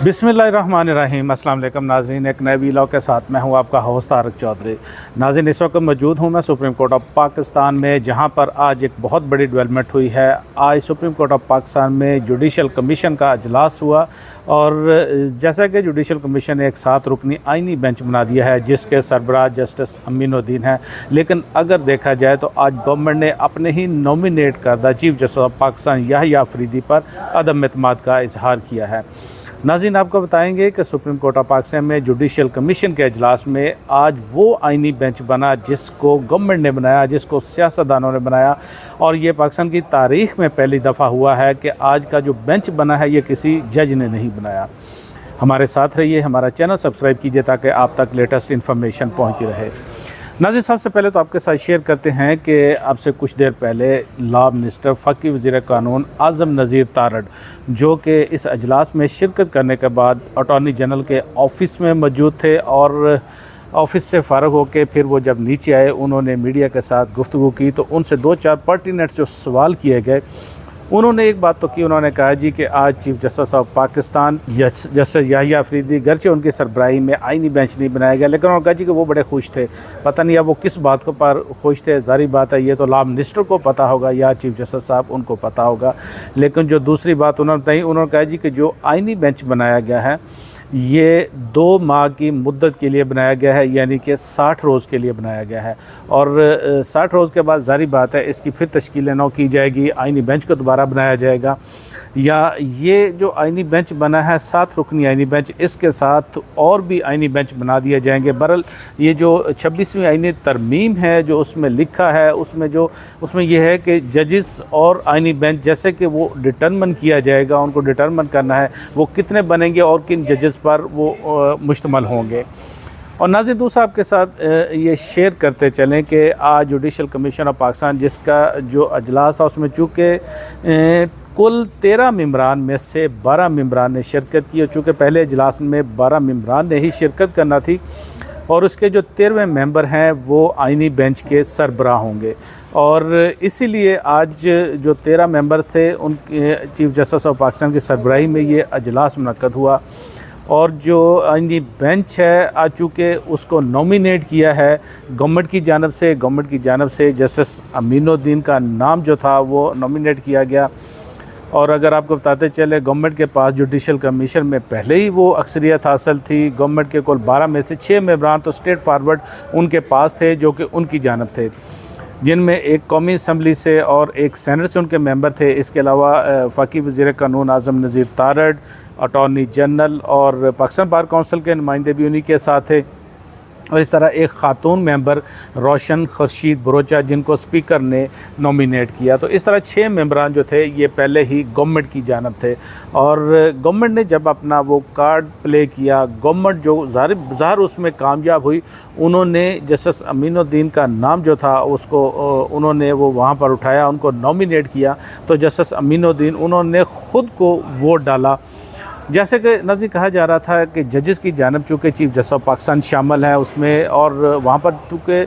बिस्मिल्लाहिर्रहमानिर्रहीम। अस्सलाम वालेकुम नाज़रीन, एक नए वीलॉग के साथ मैं हूं आपका होस्ट तारक चौधरी। नाज़रीन, इस वक्त मौजूद हूं मैं सुप्रीम कोर्ट ऑफ पाकिस्तान में, जहां पर आज एक बहुत बड़ी डेवलपमेंट हुई है। आज सुप्रीम कोर्ट ऑफ पाकिस्तान में जुडिशल कमीशन का अजलास हुआ और जैसा कि जुडिशल कमीशन ने एक 7 रुकनी आइनी बेंच बना दिया है जिसके सरबराह जस्टिस अमीनुद्दीन हैं। लेकिन अगर देखा जाए तो आज गवर्नमेंट ने अपने ही नॉमिनेट करदा chief justice of Pakistan Yahya Afridi पर अदम एतमाद का इजहार किया है। नाज़रीन, आपको बताएंगे कि सुप्रीम कोर्ट ऑफ पाकिस्तान में जुडिशल कमीशन के अजलास में आज वो आइनी बेंच बना जिसको गवर्नमेंट ने बनाया, जिसको सियासतदानों ने बनाया, और ये पाकिस्तान की तारीख़ में पहली दफ़ा हुआ है कि आज का जो बेंच बना है ये किसी जज ने नहीं बनाया। हमारे साथ रहिए, हमारा चैनल सब्सक्राइब कीजिए ताकि आप तक लेटेस्ट इन्फॉर्मेशन पहुँचती रहे। नाज़रीन, सबसे पहले तो आपके साथ शेयर करते हैं कि आपसे कुछ देर पहले लॉ मिनिस्टर फ़की वज़ीर कानून आज़म नज़ीर तारड़, जो कि इस अजलास में शिरकत करने के बाद अटॉर्नी जनरल के ऑफ़िस में मौजूद थे और ऑफ़िस से फ़ारग होकर फिर वो जब नीचे आए उन्होंने मीडिया के साथ गुफ्तगू की तो उनसे 2-4 पर्टिनेंट जो सवाल किए गए, उन्होंने एक बात तो की। उन्होंने कहा जी कि आज chief justice of Pakistan justice Yahya Afridi, गर्चे उनकी सरबराही में आइनी बेंच नहीं बनाया गया, लेकिन उन्होंने कहा जी कि वो बड़े खुश थे। पता नहीं अब वो किस बात को पर खुश थे, जारी बात है ये तो लॉ मिनिस्टर को पता होगा या चीफ जस्टिस साहब उनको पता होगा। लेकिन जो दूसरी बात उन्होंने बताई, उन्होंने कहा जी कि जो आइनी बेंच बनाया गया है ये 2 माह की मुद्दत के लिए बनाया गया है, यानी कि 60 रोज़ के लिए बनाया गया है। और 60 रोज़ के बाद जारी बात है इसकी फिर तश्कील नौ की जाएगी, आइनी बेंच को दोबारा बनाया जाएगा, या ये जो आइनी बेंच बना है 7 रुकनी आइनी बेंच, इसके साथ और भी आइनी बेंच बना दिए जाएंगे। बहरहाल ये जो 26वीं आइनी तरमीम है जो उसमें लिखा है, उसमें यह है कि जजेस और आइनी बेंच जैसे कि वो डिटरमिन किया जाएगा, उनको डिटरमिन करना है वो कितने बनेंगे और किन जजेस पर वो मुश्तमल होंगे। और नाज़रीन, दूसरा आपके साथ ये शेयर करते चलें कि आज जुडिशल कमीशन ऑफ पाकिस्तान जिसका जो अजलास था उसमें चूँकि कुल 13 मेंबरान में से 12 मेंबरान ने शिरकत की, और चूँकि पहले अजलास में 12 मेंबरान ने ही शिरकत करना थी और उसके जो 13वें मेंबर हैं वो आइनी बेंच के सरबराह होंगे। और इसीलिए आज जो 13 मेंबर थे उनके चीफ जस्टिस ऑफ पाकिस्तान की सरबराही में ये अजलास मुनक्कद हुआ। और जो आइनी बेंच है आज चूँकि उसको नॉमिनेट किया है गवर्नमेंट की जानब से जस्टिस अमीनुद्दीन का नाम जो था वो नॉमिनेट किया गया। और अगर आपको बताते चले, गवर्नमेंट के पास जुडिशल कमीशन में पहले ही वो अक्सरियत हासिल थी। गवर्नमेंट के कुल 12 में से 6 मेंबरान तो स्ट्रेट फारवर्ड उनके पास थे जो कि उनकी जानब थे, जिनमें एक कौमी असम्बली से और एक सेनेट से उनके मेंबर थे। इसके अलावा फ़की वज़ीर कानून आज़म नज़ीर तारड़, अटॉर्नी जनरल और पाकिस्तान बार काउंसिल के नुमाइंदे भी उन्हीं के साथ थे। और इस तरह एक ख़ातून मेंबर रोशन खुर्शीद बरोचा, जिनको स्पीकर ने नॉमिनेट किया। तो इस तरह 6 मेंबरान जो थे ये पहले ही गवर्नमेंट की जानब थे। और गवर्नमेंट ने जब अपना वो कार्ड प्ले किया, गवर्नमेंट जो ज़ाहिर उसमें कामयाब हुई, उन्होंने जस्टिस अमीनुद्दीन का नाम जो था उसको उन्होंने वो वहाँ पर उठाया, उनको नॉमिनेट किया। तो जस्टिस अमीनुद्दीन उन्होंने ख़ुद को वोट डाला। जैसे कि नज़र कहा जा रहा था कि जजेस की जानब चूँकि चीफ जस्टिस ऑफ पाकिस्तान शामिल है उसमें, और वहाँ पर चूँकि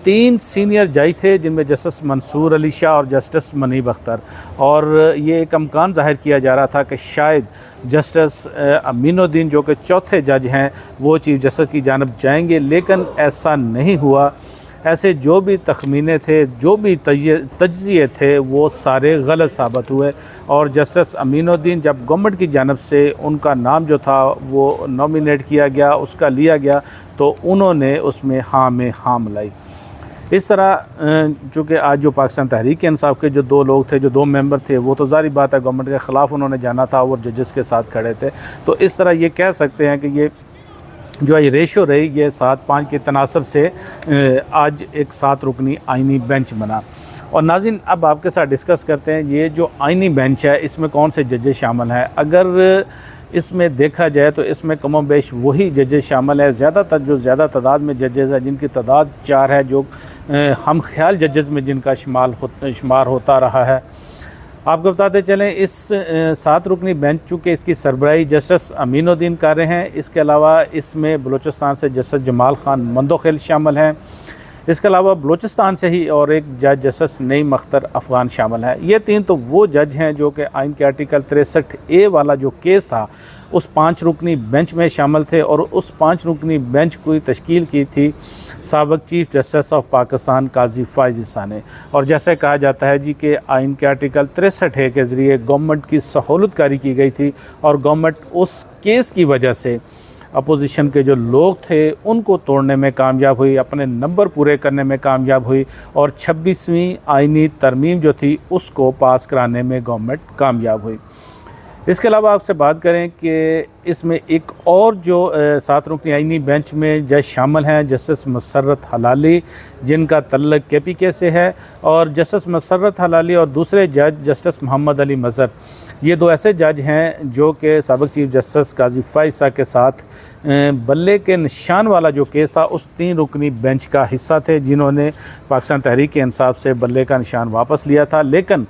3 सीनियर जज थे जिनमें जस्टिस मंसूर अली शाह और जस्टिस मुनीब अख्तर, और ये एक अमकान ज़ाहिर किया जा रहा था कि शायद जस्टिस अमीनुद्दीन जो कि चौथे जज हैं वो चीफ जस्टिस की जानब जाएंगे, लेकिन ऐसा नहीं हुआ। ऐसे जो भी तखमीने थे, जो भी तज्ज़िये थे वो सारे गलत साबित हुए। और जस्टिस अमीनुद्दीन जब गवर्नमेंट की जानब से उनका नाम जो था वो नॉमिनेट किया गया, उसका लिया गया, तो उन्होंने उसमें हाँ में हाँ मिलाई। इस तरह चूँकि आज जो पाकिस्तान तहरीक इंसाफ के जो 2 लोग थे, जो 2 मेंबर थे, वो तो जारी बात है गवर्नमेंट के ख़िलाफ़ उन्होंने जाना था और जजेस के साथ खड़े थे। तो इस तरह ये कह सकते हैं कि ये जो ये रेशो रही ये 7-5 के तनासब से आज एक 7 रुकनी आइनी बेंच बना। और नाज़रीन, अब आपके साथ डिस्कस करते हैं ये जो आइनी बेंच है इसमें कौन से जजेस शामिल हैं। अगर इसमें देखा जाए तो इसमें कमो बेश वही जजेस शामिल है, ज़्यादा तादाद में जजेस है जिनकी तादाद 4 है, जो हम ख्याल जजेस में जिनका शुमार होता रहा है। आपको बताते चलें इस 7 रुकनी बेंच चूँकि इसकी सरबराही जस्टिस अमीनुद्दीन कर रहे हैं, इसके अलावा इसमें बलूचिस्तान से जस्टिस जमाल खान मंदोखिल शामिल हैं। इसके अलावा बलूचिस्तान से ही और एक जज जस्टिस नईम अख्तर अफ़गान शामिल है। ये 3 तो वो जज हैं जो कि आइन के आर्टिकल 63A वाला जो केस था उस 5 रुकनी बेंच में शामिल थे और उस 5 रुकनी बेंच की तश्कील की थी साबिक़ चीफ जस्टिस ऑफ पाकिस्तान काजी फ़ाइज़ ईसा ने। और जैसे कहा जाता है जी कि आइन के आर्टिकल 63 के ज़रिए गवर्नमेंट की सहूलतकारी की गई थी और गवर्नमेंट उस केस की वजह से अपोजिशन के जो लोग थे उनको तोड़ने में कामयाब हुई, अपने नंबर पूरे करने में कामयाब हुई और 26वीं आइनी तरमीम जो थी उसको पास कराने में गवर्नमेंट कामयाब हुई। इसके अलावा आपसे बात करें कि इसमें एक और जो 7 रुकनी आइनी बेंच में जज शामिल हैं जस्टिस मसर्रत हलाली, जिनका तल्लुक़ KPK से है, और जस्टिस मसर्रत हलाली और दूसरे जज जस्टिस मोहम्मद अली मज़हर, ये 2 ऐसे जज हैं जो कि साबिक़ चीफ जस्टिस काजी फ़ाइज़ ईसा के साथ बल्ले के निशान वाला जो केस था उस 3 रुकनी बेंच का हिस्सा थे, जिन्होंने पाकिस्तान तहरीक इंसाफ से बल्ले का निशान वापस लिया था। लेकिन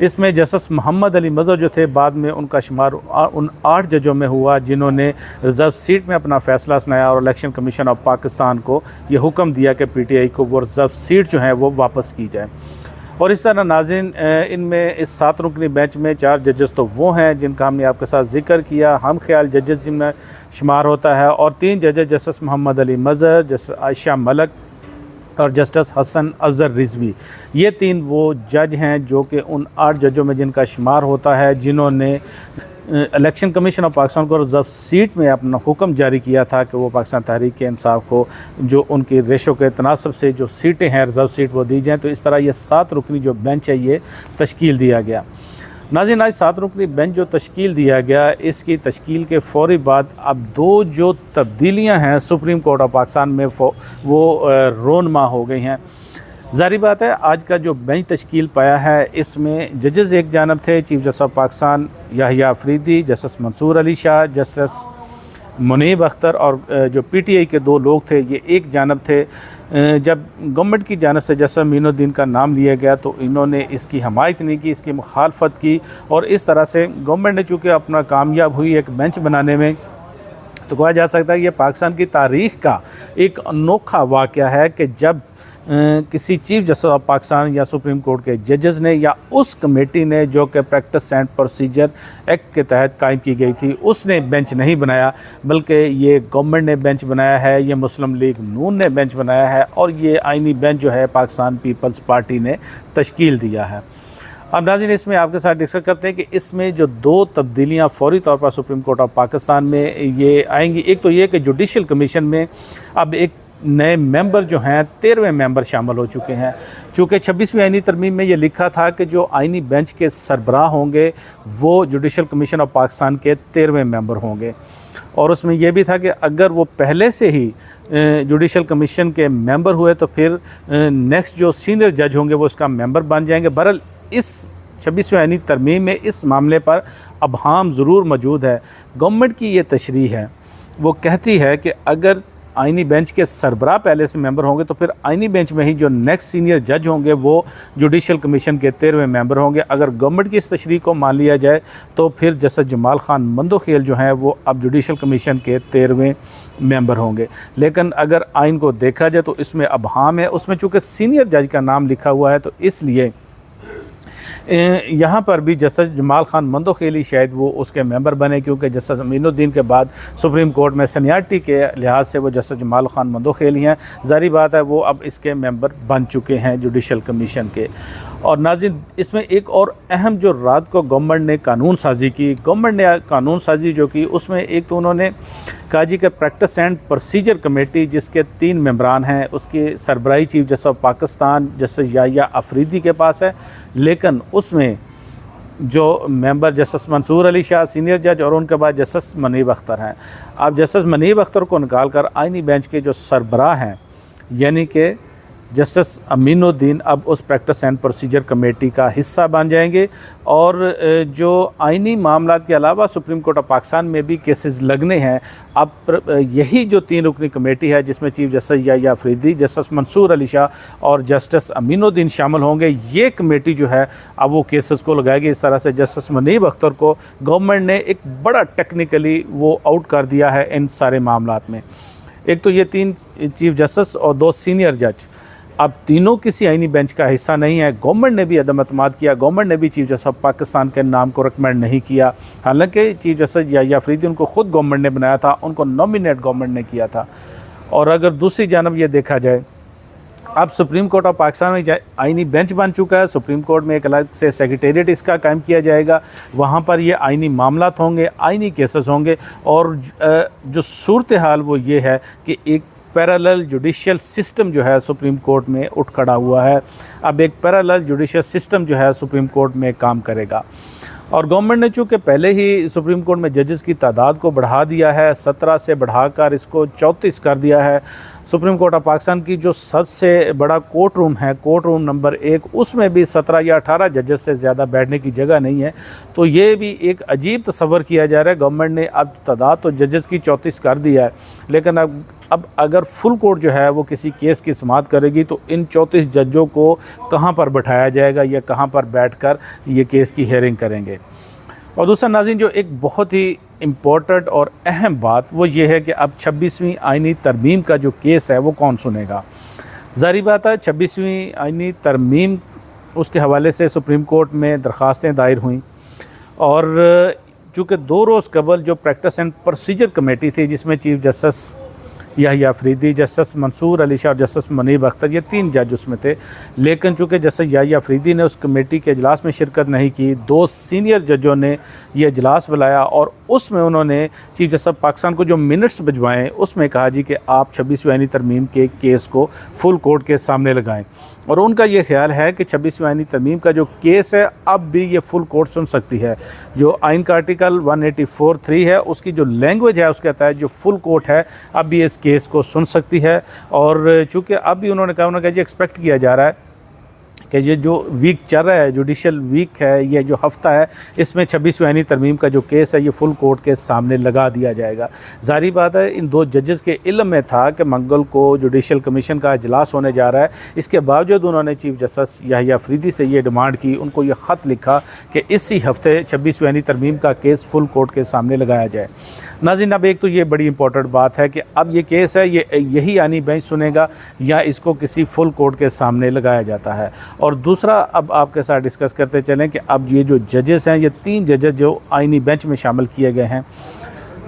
इसमें जस्टिस मोहम्मद अली मज़हर जो थे बाद में उनका शुमार उन 8 जजों में हुआ जिन्होंने रिज़र्व सीट में अपना फ़ैसला सुनाया और इलेक्शन कमीशन ऑफ पाकिस्तान को ये हुक्म दिया कि PTI को वो रिज़र्व सीट जो है वो वापस की जाए। और इस तरह नाज़रीन, इनमें इस 7 रुकनी बेंच में 4 जजेस तो वो हैं जिनका हमने आपके साथ ज़िक्र किया, हम ख्याल जजेस जिनमें शुमार होता है, और 3 जजेस जस्टिस मोहम्मद अली मज़हर, जस्टिस आयशा मलिक और जस्टिस हसन अज़हर रिज़वी, ये 3 वो जज हैं जो कि उन 8 जजों में जिनका शुमार होता है जिन्होंने इलेक्शन कमीशन ऑफ पाकिस्तान को रिज़र्व सीट में अपना हुक्म जारी किया था कि वो पाकिस्तान तहरीक इंसाफ को जो उनकी रेशो के तनासब से जो सीटें हैं रिज़र्व सीट वो दी जाएँ। तो इस तरह ये 7 रुकनी जो बेंच है ये तश्कील दिया गया। नाज़रीन, आज 7 रुकनी बेंच जो तश्कील दिया गया, इसकी तश्कील के फ़ौरी बाद अब 2 जो तब्दीलियाँ हैं सुप्रीम कोर्ट ऑफ पाकिस्तान में वो रोनमा हो गई हैं। ज़ाहिर बात है आज का जो बेंच तश्कील पाया है इसमें जजेस एक जानब थे chief justice of Pakistan Yahya Afridi, justice Mansoor Ali Shah, justice Munib Akhtar, और जो PTI के 2 लोग थे ये एक जानब थे। जब गवर्नमेंट की जानब से जस्टिस अमीनुद्दीन का नाम लिया गया तो इन्होंने इसकी हमायत नहीं की, इसकी मुखालफत की, और इस तरह से गवर्नमेंट ने चूँकि अपना कामयाब हुई एक बेंच बनाने में, तो कहा जा सकता है कि ये पाकिस्तान की तारीख़ का एक अनोखा वाक़या है कि जब किसी चीफ जस्टिस ऑफ पाकिस्तान या सुप्रीम कोर्ट के जजेस ने या उस कमेटी ने जो कि प्रैक्टिस एंड प्रोसीजर एक्ट के तहत कायम की गई थी उसने बेंच नहीं बनाया, बल्कि ये गवर्नमेंट ने बेंच बनाया है, ये मुस्लिम लीग नून ने बेंच बनाया है, और ये आइनी बेंच जो है पाकिस्तान पीपल्स पार्टी ने तश्कील दिया है। अब नाज़रीन, इसमें आपके साथ डिस्कस करते हैं कि इसमें जो 2 तब्दीलियाँ फ़ौरी तौर पर सुप्रीम कोर्ट ऑफ पाकिस्तान में ये आएंगी। एक तो ये कि जुडिशल कमीशन में अब एक नए मेंबर जो हैं 13वें मेंबर शामिल हो चुके हैं। चूँकि 26वीं आइनी तरमीम में ये लिखा था कि जो आइनी बेंच के सरबराह होंगे वो जुडिशल कमीशन ऑफ पाकिस्तान के 13वें मेंबर होंगे, और उसमें यह भी था कि अगर वो पहले से ही जुडिशल कमीशन के मेंबर हुए तो फिर नेक्स्ट जो सीनियर जज होंगे वो उसका मेंबर बन जाएंगे। बहरहाल इस 26वीं आइनी तरमीम में इस मामले पर अबहाम ज़रूर मौजूद है। गवर्नमेंट की ये तशरीह है, वो कहती है कि अगर आइनी बेंच के सरबराह पहले से मेंबर होंगे तो फिर आइनी बेंच में ही जो नेक्स्ट सीनियर जज होंगे वो जुडिशल कमीशन के 13वें मेंबर होंगे। अगर गवर्नमेंट की इस तशरीह को मान लिया जाए तो फिर जस्टिस जमाल खान मंदोखेल जो हैं वो अब जुडिशल कमीशन के 13वें मेंबर होंगे। लेकिन अगर आइन को देखा जाए तो इसमें अबहाम है, उसमें चूँकि सीनियर जज का नाम लिखा हुआ है तो इसलिए यहाँ पर भी जस्टिस जमाल खान मंदोखेली शायद वो उसके मेंबर बने, क्योंकि जस्टिस अमीनुद्दीन के बाद सुप्रीम कोर्ट में सीनियरिटी के लिहाज से वो जस्टिस जमाल खान मंदोखेली हैं। ज़ाहिर बात है वो अब इसके मेंबर बन चुके हैं जुडिशल कमीशन के। और नाज़रीन, इसमें एक और अहम जो रात को गवर्नमेंट ने कानून साजी की, गवर्नमेंट ने कानून साजी जो की उसमें एक तो उन्होंने कहा जी कि प्रैक्टिस एंड प्रोसीजर कमेटी जिसके 3 मेंबरान हैं उसकी सरबराही chief justice of Pakistan justice Yahya Afridi के पास है, लेकिन उसमें जो member justice Mansoor Ali Shah senior जज और उनके बाद जस्टिस मुनीब अख्तर हैं। अब जस्टिस मुनीब अख्तर को निकाल कर आइनी बेंच के जो सरबराह हैं यानी कि जस्टिस अमीनुद्दीन अब उस प्रैक्टिस एंड प्रोसीजर कमेटी का हिस्सा बन जाएंगे। और जो आइनी मामलात के अलावा सुप्रीम कोर्ट ऑफ पाकिस्तान में भी केसेस लगने हैं, अब यही जो 3 रुकनी कमेटी है जिसमें chief justice Yahya Afridi, justice Mansoor Ali Shah और जस्टिस अमीनुद्दीन शामिल होंगे, ये कमेटी जो है अब वो केसेस को लगाएगी। इस तरह से जस्टिस मुनीब अख्तर को गवर्नमेंट ने एक बड़ा टेक्निकली वो आउट कर दिया है इन सारे मामलात में। एक तो ये 3 चीफ जस्टिस और 2 सीनियर जज, अब तीनों किसी आईनी बेंच का हिस्सा नहीं है। गवर्नमेंट ने भी अदम एतमाद किया, गवर्नमेंट ने भी चीफ जस्टिस ऑफ पाकिस्तान के नाम को रिकमेंड नहीं किया। हालांकि चीफ जस्टिस याह्या अफरीदी उनको ख़ुद गवर्नमेंट ने बनाया था, उनको नॉमिनेट गवर्नमेंट ने किया था। और अगर दूसरी जानब ये देखा जाए, अब सुप्रीम कोर्ट ऑफ पाकिस्तान में आईनी बेंच बन चुका है। सुप्रीम कोर्ट में एक अलग से सेक्रेटेरिएट इसका कायम किया जाएगा, वहाँ पर ये आईनी मामलात होंगे, आईनी केसेस होंगे। और जो सूरत हाल वो ये है कि एक पैरेलल जुडिशियल सिस्टम जो है सुप्रीम कोर्ट में उठ खड़ा हुआ है। अब एक पैरेलल जुडिशियल सिस्टम जो है सुप्रीम कोर्ट में काम करेगा। और गवर्नमेंट ने चूँकि पहले ही सुप्रीम कोर्ट में जजेस की तादाद को बढ़ा दिया है, 17 से बढ़ाकर इसको 34 कर दिया है। सुप्रीम कोर्ट ऑफ पाकिस्तान की जो सबसे बड़ा कोर्ट रूम है, कोर्ट रूम नंबर 1, उसमें भी 17 या 18 जजेस से ज़्यादा बैठने की जगह नहीं है। तो ये भी एक अजीब तस्वर किया जा रहा है। गवर्नमेंट ने अब तादाद तो जजेस की 34 कर दिया है, लेकिन अब अगर फुल कोर्ट जो है वो किसी केस की समाअत करेगी तो इन 34 जजों को कहाँ पर बैठाया जाएगा या कहाँ पर बैठकर ये केस की हेयरिंग करेंगे। और दूसरा नाज़रीन, जो एक बहुत ही इम्पोर्टेंट और अहम बात वो ये है कि अब 26वीं आईनी तरमीम का जो केस है वो कौन सुनेगा। ज़ाहिर बात है 26वीं आईनी तरमीम उसके हवाले से सुप्रीम कोर्ट में दरख्वास्तें दायर हुई। और चूँकि 2 रोज़ कबल जो प्रैक्टिस एंड प्रोसीजर कमेटी थी, जिसमें chief justice Yahya Afridi, justice Mansoor Ali Shah और जस्टिस मुनीब अख्तर, ये 3 जज उसमें थे। लेकिन चूँकि जस्टिस याह्या अफरीदी ने उस कमेटी के इजलास में शिरकत नहीं की, 2 सीनियर जजों ने ये इजलास बुलाया और उसमें उन्होंने चीफ जस्टिस पाकिस्तान को जो मिनट्स भिजवाएँ उसमें कहा जी कि आप 26वीं आईनी तरमीम के केस को फुल कोर्ट के सामने लगाएँ। और उनका ये ख्याल है कि 26वीं आईनी तरमीम का जो केस है अब भी ये फुल कोर्ट सुन सकती है। जो आइन का आर्टिकल 184(3) है, उसकी जो लैंग्वेज है उसके तहत जो फुल कोर्ट है अब भी इस केस को सुन सकती है। और चूँकि अब भी उन्होंने कहा जी एक्सपेक्ट किया जा रहा है कि ये जो वीक चल रहा है, जुडिशल वीक है, ये जो हफ़्ता है, इसमें 26वीं आईनी तरमीम का जो केस है ये फुल कोर्ट के सामने लगा दिया जाएगा। ज़ाहिर बात है इन 2 जजेस के इल्म में था कि मंगल को जुडिशल कमीशन का इजलास होने जा रहा है। इसके बावजूद उन्होंने चीफ जस्टिस याह्या अफरीदी से ये डिमांड की, उनको ये ख़त लिखा कि इसी हफ़्ते 26वीं आईनी तरमीम का केस फुल कोर्ट के सामने लगाया जाए। नाज़रीन, अब एक तो ये बड़ी इंपॉर्टेंट बात है कि अब ये केस है ये यही आईनी बेंच सुनेगा या इसको किसी फुल कोर्ट के सामने लगाया जाता है। और दूसरा, अब आपके साथ डिस्कस करते चलें कि अब ये जो जजेस हैं, ये 3 जजेस जो आईनी बेंच में शामिल किए गए हैं,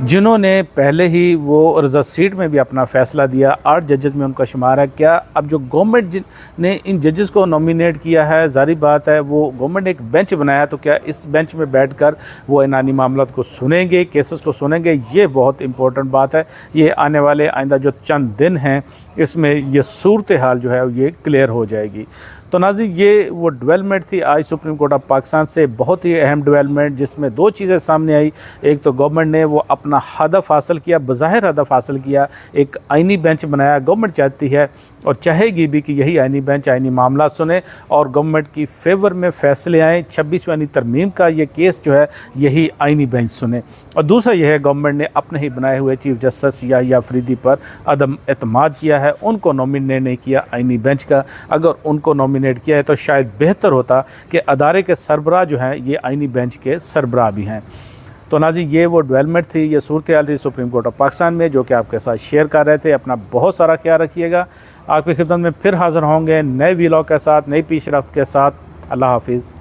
जिन्होंने पहले ही वो रिजर्व सीट में भी अपना फ़ैसला दिया, 8 जजेस में उनका शुमार है। क्या अब जो गवर्नमेंट ने इन जजेस को नॉमिनेट किया है, ज़ाहिर बात है वो गवर्नमेंट ने एक बेंच बनाया, तो क्या इस बेंच में बैठकर वो इन आईनी मामलों को सुनेंगे, केसेस को सुनेंगे? ये बहुत इंपॉर्टेंट बात है। ये आने वाले आइंदा जो चंद दिन हैं इसमें ये सूरत हाल जो है ये क्लियर हो जाएगी। तो नाज़रीन, ये वो डेवलपमेंट थी आज सुप्रीम कोर्ट ऑफ पाकिस्तान से, बहुत ही अहम डेवलपमेंट, जिसमें 2 चीज़ें सामने आई। एक तो गवर्नमेंट ने वो अपना हदफ हासिल किया, बज़ाहिर हदफ हासिल किया, एक आईनी बेंच बनाया। गवर्नमेंट चाहती है और चाहेगी भी कि यही आईनी बेंच आईनी मामला सुने और गवर्नमेंट की फेवर में फ़ैसले आएँ। 26वीं आईनी तरमीम का ये केस जो है यही आईनी बेंच सुने। और दूसरा यह है, गवर्नमेंट ने अपने ही बनाए हुए चीफ जस्टिस याह्या अफरीदी पर अदम एतमाद किया है, उनको नॉमिनेट नहीं किया आईनी बेंच का। अगर उनको नॉमिनेट किया है तो शायद बेहतर होता कि अदारे के सरबराह जो हैं ये आईनी बेंच के सरबराह भी हैं। तो नाज़रीन, ये वो डेवलपमेंट थी, ये सूरत हाल थी सुप्रीम कोर्ट ऑफ पाकिस्तान में, जो कि आपके साथ शेयर कर रहे थे। अपना बहुत सारा ख्याल रखिएगा। आपकी खिदमत में फिर हाज़िर होंगे नए वीलॉग के साथ, नई पेशरफ्त के साथ। अल्लाह हाफिज़।